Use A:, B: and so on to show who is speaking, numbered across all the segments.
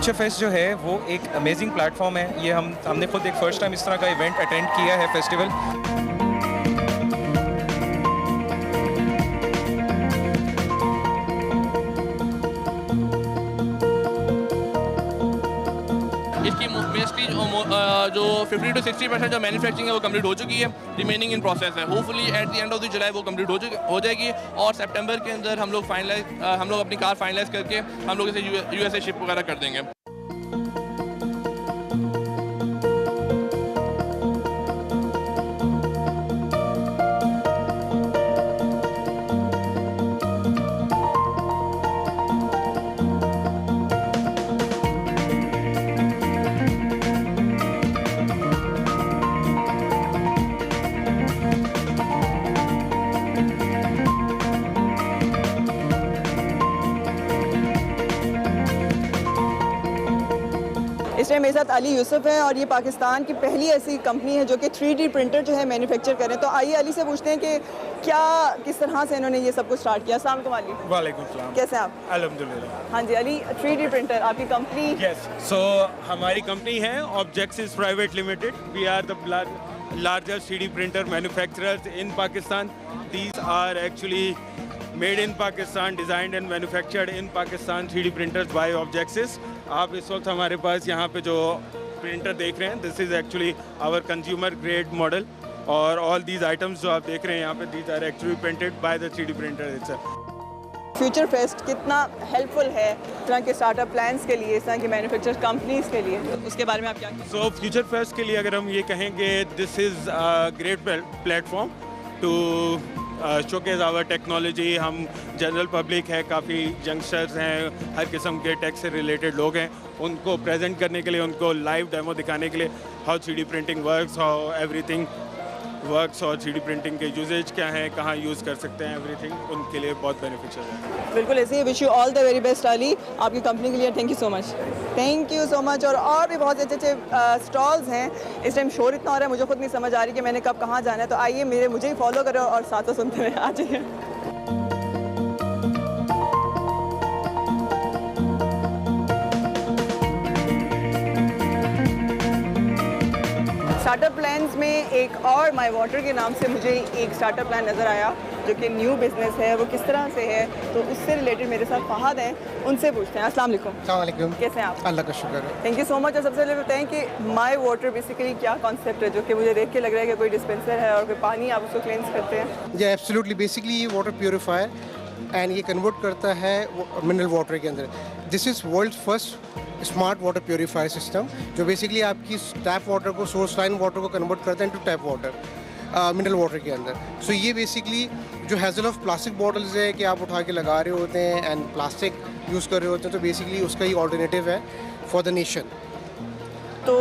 A: Future fest जो है वो एक अमेजिंग प्लेटफॉर्म है। ये हमने खुद एक फ़र्स्ट टाइम इस तरह का इवेंट अटेंड किया है फेस्टिवल।
B: इसकी बेसिकली जो 50 to 60% जो मैन्युफैक्चरिंग है वो कंप्लीट हो चुकी है, रिमेनिंग इन प्रोसेस है। Hopefully at the end of the जुलाई वो कंप्लीट हो जाएगी और सितंबर के अंदर हम लोग अपनी कार फाइनलाइज करके हम लोग इसे यूएसए शिप वगैरह कर देंगे।
C: इस टाइम मेरे साथ अली यूसुफ है और ये पाकिस्तान की पहली ऐसी कंपनी है जो कि 3D प्रिंटर जो है मैन्युफैक्चर कर रहे हैं। तो आइए अली से पूछते हैं कि किस तरह से इन्होंने ये सब कुछ स्टार्ट किया। अस्सलाम वालेकुम अली।
D: वालेकुम सलाम।
C: कैसे हैं आप?
D: अल्हम्दुलिल्लाह।
C: हाँ जी अली, 3D प्रिंटर आपकी कंपनी?
D: यस, सो हमारी कंपनी है objects private limited. We are the largest 3D printer manufacturers in Pakistan. These are actually made in Pakistan, designed and manufactured in Pakistan 3D printers by Objectsys. आप इस वक्त हमारे पास यहाँ पे जो printer देख रहे हैं, this is actually our consumer grade model और ऑल दीज आइटम्स जो आप देख रहे हैं यहाँ पे, these are actually printed by the 3D printer itself.
C: Future fest कितना हेल्पफुल है इस तरह के स्टार्टअप प्लान्स के लिए, इस तरह की मैन्युफैक्चर कंपनीज के लिए, तो उसके बारे में आप क्या कहेंगे?
D: सो फ्यूचर फेस्ट के लिए अगर हम ये कहेंगे, this is great platform to showcase our technology. हम जनरल पब्लिक है, काफ़ी यंगस्टर्स हैं, हर किस्म के टेक से रिलेटेड लोग हैं, उनको प्रेजेंट करने के लिए, उनको लाइव डेमो दिखाने के लिए how 3D printing works, how everything works और 3D प्रिंटिंग के यूजेज क्या हैं, कहाँ यूज़ कर सकते हैं, एवरीथिंग उनके लिए बहुत बेनिफिशियल है।
C: बिल्कुल ऐसे ही। Wish you all the very best Ali आपकी कंपनी के लिए। Thank you so much. Thank you so much. और भी बहुत अच्छे स्टॉल्स हैं। इस टाइम शोर इतना हो रहा है, मुझे खुद नहीं समझ आ रही कि मैंने कब कहाँ जाना है। तो आइए मुझे ही फॉलो करो और साथ साथ सुनते हुए आ जाइए। स्टार्टअप प्लान्स में एक और माई वाटर के नाम से मुझे एक स्टार्टअप प्लान नज़र आया जो कि न्यू बिज़नेस है। वो किस तरह से है, तो उससे रिलेटेड मेरे साथ फहद हैं, उनसे पूछते हैं। अस्सलाम वालेकुम। कैसे हैं आप?
E: अल्लाह का शुक्र है।
C: Thank you so much. और सबसे पहले बताएं कि माई वाटर बेसिकली क्या कॉन्सेप्ट है, जो कि मुझे देख के लग रहा है कि कोई डिस्पेंसर है और कोई पानी आप उसको क्लेंस करते हैं।
E: ये एब्सोल्युटली बेसिकली ये वाटर प्योरीफायर एंड ये कन्वर्ट करता है मिनरल वाटर के अंदर। This is world first smart water purifier system जो बेसिकली आपकी टैप वाटर को, सोर्स लाइन वाटर को कन्वर्ट करता है into tap water mineral water के अंदर। सो ये बेसिकली जो हैजल ऑफ प्लास्टिक बॉटल्स है कि आप उठा के लगा रहे होते हैं एंड प्लास्टिक यूज़ कर रहे होते हैं, तो बेसिकली उसका ही ऑल्टरनेटिव है फॉर द नेशन।
C: तो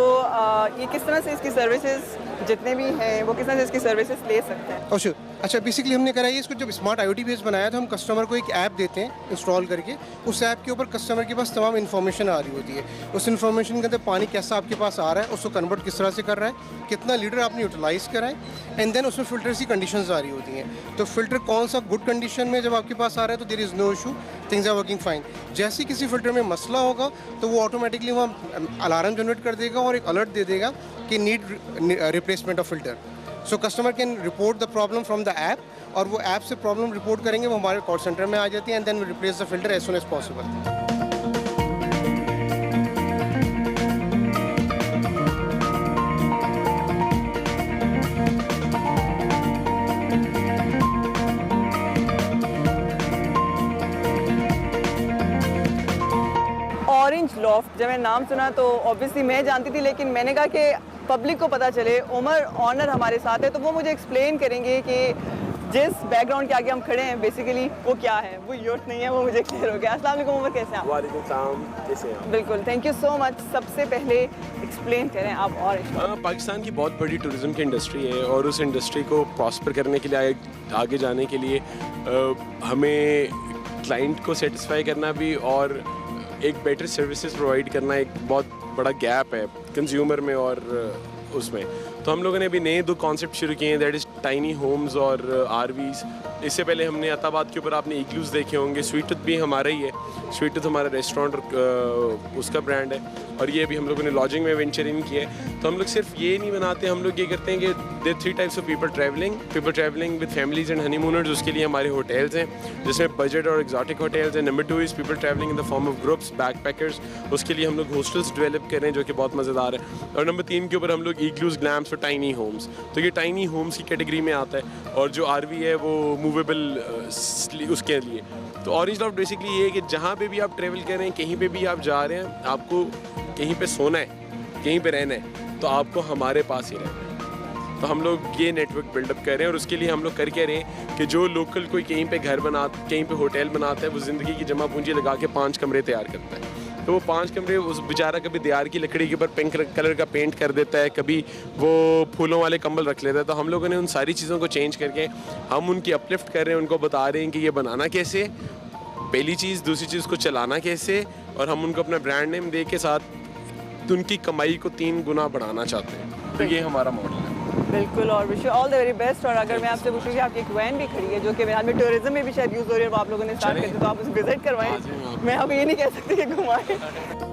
C: ये किस तरह से इसकी सर्विसेज जितने भी हैं वो किस तरह से इसकी सर्विसेज ले सकते हैं?
E: अच्छा बेसिकली हमने करा है इसको, जब स्मार्ट IoT बेस बनाया तो हम कस्टमर को एक ऐप देते हैं इंस्टॉल करके। उस ऐप के ऊपर कस्टमर के पास तमाम इन्फॉर्मेशन आ रही होती है। उस इन्फॉर्मेशन के अंदर पानी कैसा आपके पास आ रहा है, उसको कन्वर्ट किस तरह से कर रहा है, कितना लीटर आपने यूटिलाइज़ करा है, एंड देन उसमें फ़िल्टर्स की कंडीशंस आ रही होती हैं। तो फ़िल्टर कौन सा गुड कंडीशन में जब आपके पास आ रहा है तो there is no issue, things are working fine. जैसे ही किसी फ़िल्टर में मसला होगा तो वो ऑटोमेटिकली वहाँ अलार्म जनरेट कर देगा और एक अलर्ट दे देगा कि need replacement of filter. So customer can report the problem from the app, और वो ऐप से प्रॉब्लम रिपोर्ट करेंगे, वो हमारे कॉल सेंटर में आ जाती है and then we replace the filter as soon as possible.
C: Orange loft जब मैंने नाम सुना तो ऑब्वियसली मैं जानती थी, लेकिन मैंने कहा कि पब्लिक को पता चले। उमर ऑनर हमारे साथ है, तो वो मुझे एक्सप्लेन करेंगे कि जिस बैकग्राउंड के आगे हम खड़े हैं बेसिकली वो क्या है। वो यूथ नहीं है, वो मुझे क्लियर हो गया। अस्सलाम वालेकुम उमर, कैसे हैं आप?
F: वालेकुम सलाम, कैसे हैं आप?
C: बिल्कुल, थैंक यू सो मच। सबसे पहले एक्सप्लेन करें आप ऑरेंज।
F: पाकिस्तान की बहुत बड़ी टूरिज़्म की इंडस्ट्री है और उस इंडस्ट्री को प्रॉस्पर करने के लिए, आगे जाने के लिए हमें क्लाइंट को सेटिस्फाई करना भी और एक बेटर सर्विसेज प्रोवाइड करना एक बहुत बड़ा गैप है कंज्यूमर में और उसमें। तो हम लोगों ने अभी नए 2 कॉन्सेप्ट शुरू किए हैं, दैट इज़ टाइनी होम्स और आरवीज। इससे पहले हमने अताबाद के ऊपर आपने इग्लूज देखे होंगे। स्वीट टूथ भी हमारा ही है। स्वीट टूथ हमारा रेस्टोरेंट और उसका ब्रांड है। और ये भी हम लोगों ने लॉजिंग में वेंचर इन किया है। तो हम लोग सिर्फ ये नहीं बनाते, हम लोग ये करते हैं कि there 3 types of people travelling with families and honeymooners. उसके लिए हमारे होटल्स हैं जिसमें बजट और एग्जॉटिक होटल्स हैं। Number 2 is people travelling in the form of groups, backpackers. उसके लिए हम लोग हॉस्टल्स डेवलप कर रहे हैं जो कि बहुत मज़ेदार है। और नंबर 3 के ऊपर हम लोग इग्लूज, ग्लैम्स और टाइनी होम्स। तो ये टाइनी होम्स की कैटेगरी में आता है। और जो आरवी है वो मूवेबल उसके लिए। तो ऑरेंज लॉफ्ट बेसिकली ये है कि जहाँ पे भी आप ट्रैवल कर रहे हैं, कहीं पे भी आप जा रहे हैं, आपको कहीं पे सोना है, कहीं पे रहना है, तो आपको हमारे पास ही रहना है। तो हम लोग ये नेटवर्क बिल्डअप कर रहे हैं और उसके लिए हम लोग कर रहे हैं कि जो लोकल कोई कहीं पे घर कहीं पे होटल बनाता है, वो ज़िंदगी की जमा पूंजी लगा के 5 कमरे तैयार करता है। तो वो 5 कमरे उस बेचारा कभी दीवार की लकड़ी के ऊपर पिंक कलर का पेंट कर देता है, कभी वो फूलों वाले कंबल रख लेता है। तो हम लोगों ने उन सारी चीज़ों को चेंज करके हम उनकी अपलिफ्ट कर रहे हैं, उनको बता रहे हैं कि ये बनाना कैसे, पहली चीज़, दूसरी चीज़ को चलाना कैसे, और हम उनको अपना ब्रांड नेम दे के साथ उनकी कमाई को 3 गुना बढ़ाना चाहते हैं। तो ये हमारा मॉडल है।
C: बिल्कुल, और wish you all the very best. और अगर मैं आपसे पूछूँ कि आपकी एक वैन भी खड़ी है जो कि मेरे हाल में टूरिज्म में भी शायद यूज़ हो रही है, वो आप लोगों ने स्टार्ट कर दी, तो आप उसे विजिट करवाएं। मैं आपको ये नहीं कह सकती कि घुमाएं।